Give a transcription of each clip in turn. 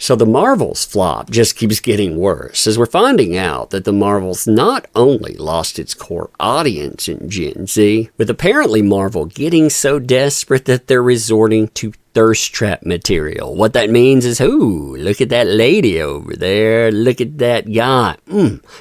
So the Marvels flop just keeps getting worse, as we're finding out that the Marvels not only lost its core audience in Gen Z, with apparently Marvel getting so desperate that they're resorting to thirst trap material. What that means is, ooh, look at that lady over there, look at that guy.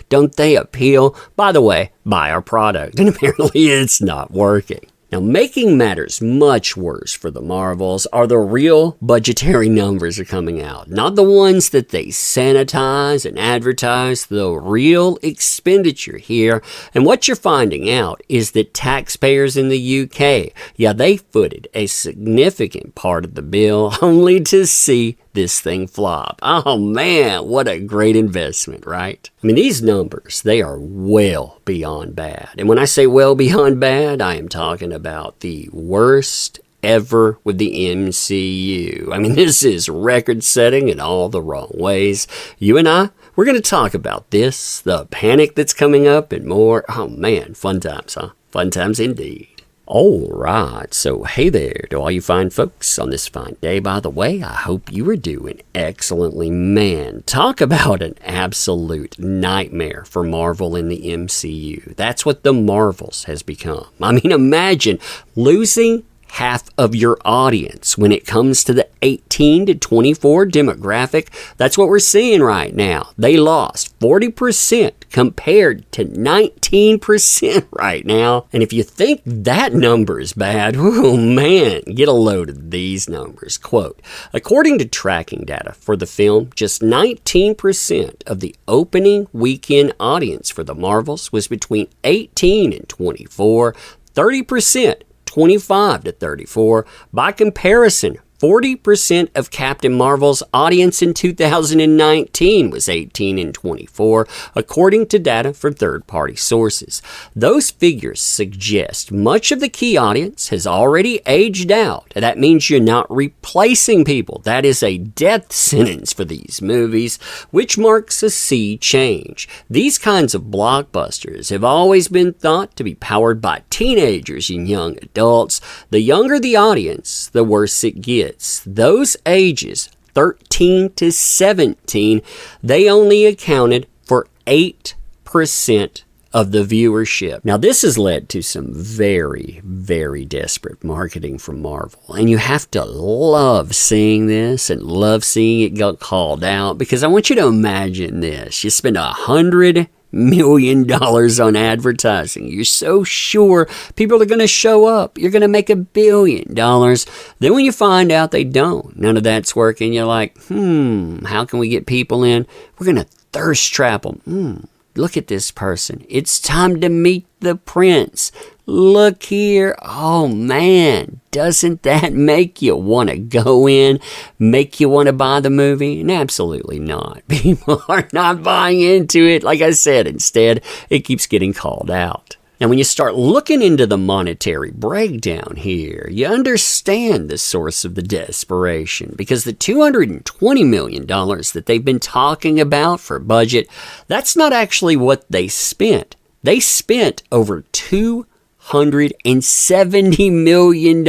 Don't they appeal? By the way, buy our product. And apparently it's not working. Now, making matters much worse for the Marvels are the real budgetary numbers are coming out. Not the ones that they sanitize and advertise, the real expenditure here. And what you're finding out is that taxpayers in the UK, they footed a significant part of the bill only to see this thing flop. Oh man, what a great investment, right? I mean, these numbers, they are well beyond bad. And when I say well beyond bad, I am talking about the worst ever with the MCU. I mean, this is record setting in all the wrong ways. You and I, we're going to talk about this, the panic that's coming up, and more. Oh man, fun times, huh? Fun times indeed. All right, so hey there to all you fine folks on this fine day. By the way, I hope you are doing excellently. Man, talk about an absolute nightmare for Marvel in the MCU. That's what the Marvels has become. I mean, imagine losing half of your audience when it comes to the 18 to 24 demographic. That's what we're seeing right now. They lost 40% compared to 19% right now. And if you think that number is bad, oh man, get a load of these numbers. Quote, according to tracking data for the film, just 19% of the opening weekend audience for the Marvels was between 18 and 24, 30% 25 to 34. By comparison, 40% of Captain Marvel's audience in 2019 was 18 and 24, according to data from third-party sources. Those figures suggest much of the key audience has already aged out. That means you're not replacing people. That is a death sentence for these movies, which marks a sea change. These kinds of blockbusters have always been thought to be powered by teenagers and young adults. The younger the audience, the worse it gets. Those ages, 13 to 17, they only accounted for 8% of the viewership. Now, this has led to some very, very desperate marketing from Marvel. And you have to love seeing this and love seeing it get called out, because I want you to imagine this. You spend $100 million on advertising. You're so sure people are going to show up. You're going to make $1 billion. Then when you find out they don't, none of that's working, you're like, how can we get people in? We're going to thirst trap them. Look at this person. It's time to meet the prince. Look here. Oh man, doesn't that make you want to go in? Make you want to buy the movie? And absolutely not. People are not buying into it. Like I said, instead, it keeps getting called out. Now, when you start looking into the monetary breakdown here, you understand the source of the desperation, because the $220 million that they've been talking about for budget, that's not actually what they spent. They spent over $270 million,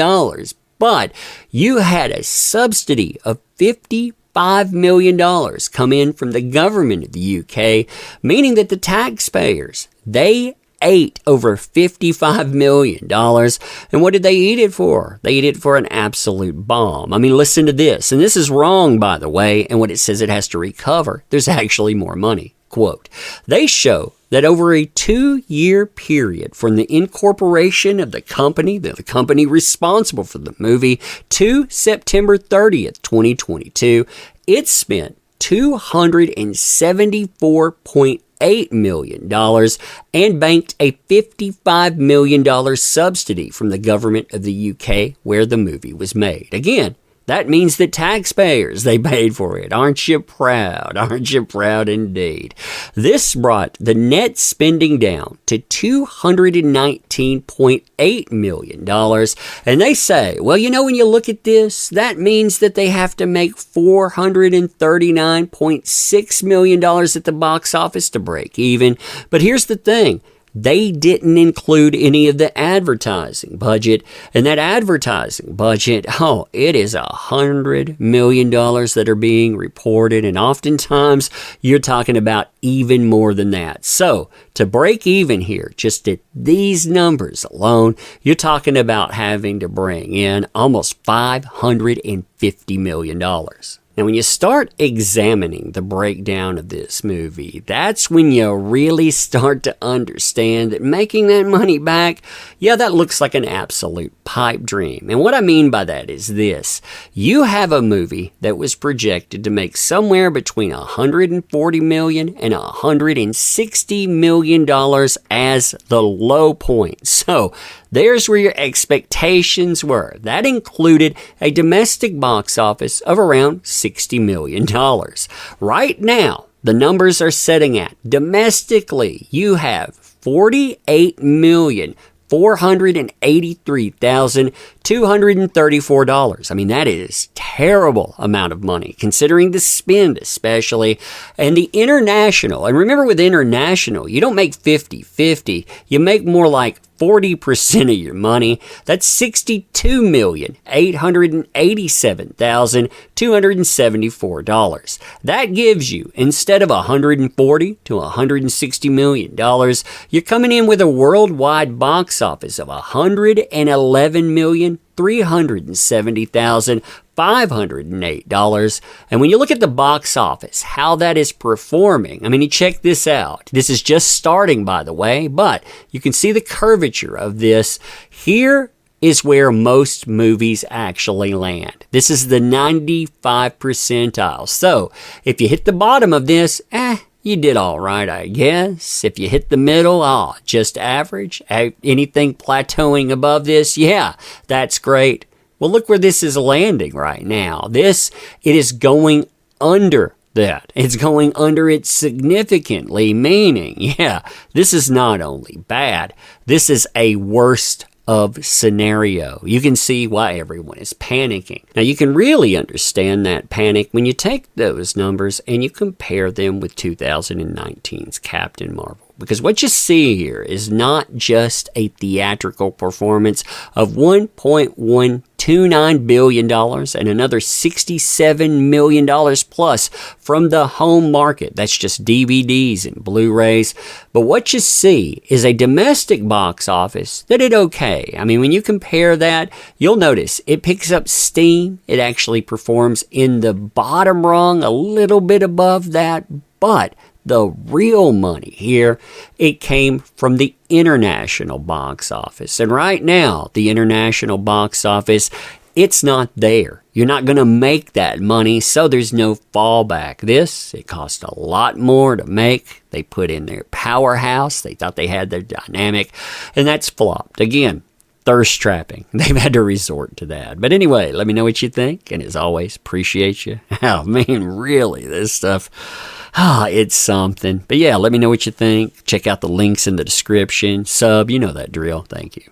but you had a subsidy of $55 million come in from the government of the UK, meaning that the taxpayers, they ate over $55 million. And what did they eat it for? They eat it for an absolute bomb. I mean, listen to this. And this is wrong, by the way. And what it says it has to recover, there's actually more money. Quote, they show that over a 2-year period from the incorporation of the company responsible for the movie, to September 30th, 2022, it spent $274.8 million and banked a $55 million subsidy from the government of the UK where the movie was made. Again, that means that taxpayers, they paid for it. Aren't you proud? Aren't you proud indeed? This brought the net spending down to $219.8 million. And they say, well, you know, when you look at this, that means that they have to make $439.6 million at the box office to break even. But here's the thing. they didn't include any of the advertising budget. And that advertising budget, it is $100 million that are being reported. And oftentimes you're talking about even more than that. So to break even here, just at these numbers alone, you're talking about having to bring in almost $550 million. Now, when you start examining the breakdown of this movie, that's when you really start to understand that making that money back, that looks like an absolute pipe dream. And what I mean by that is this. You have a movie that was projected to make somewhere between $140 million and $160 million as the low point. So there's where your expectations were. That included a domestic box office of around $60 million. Right now, the numbers are setting at domestically, you have $48,483,234. I mean, that is terrible amount of money considering the spend especially. And the international, and remember with international, you don't make 50-50, you make more like 40% of your money. That's $62,887,274. That gives you, instead of $140 to $160 million, you're coming in with a worldwide box office of $111,370,508. And when you look at the box office, how that is performing, I mean, you check this out. This is just starting, by the way, but you can see the curvature of this. Here is where most movies actually land. This is the 95 percentile. So if you hit the bottom of this, you did all right, I guess. If you hit the middle, just average. Anything plateauing above this, that's great. Well, look where this is landing right now. It is going under that. It's going under it significantly, meaning, this is not only bad, this is a worst of scenario. You can see why everyone is panicking. Now, you can really understand that panic when you take those numbers and you compare them with 2019's Captain Marvel. Because what you see here is not just a theatrical performance of $1.129 billion and another $67 million plus from the home market. That's just DVDs and Blu-rays. But what you see is a domestic box office that did okay. I mean, when you compare that, you'll notice it picks up steam. It actually performs in the bottom rung, a little bit above that, but the real money here, it came from the international box office. And right now, the international box office, it's not there. You're not going to make that money, so there's no fallback. It cost a lot more to make. They put in their powerhouse. They thought they had their dynamic, and that's flopped. Again, thirst trapping. They've had to resort to that. But anyway, let me know what you think. And as always, appreciate you. Oh, man, really, this stuff, it's something. But yeah, let me know what you think. Check out the links in the description. Sub, you know that drill. Thank you.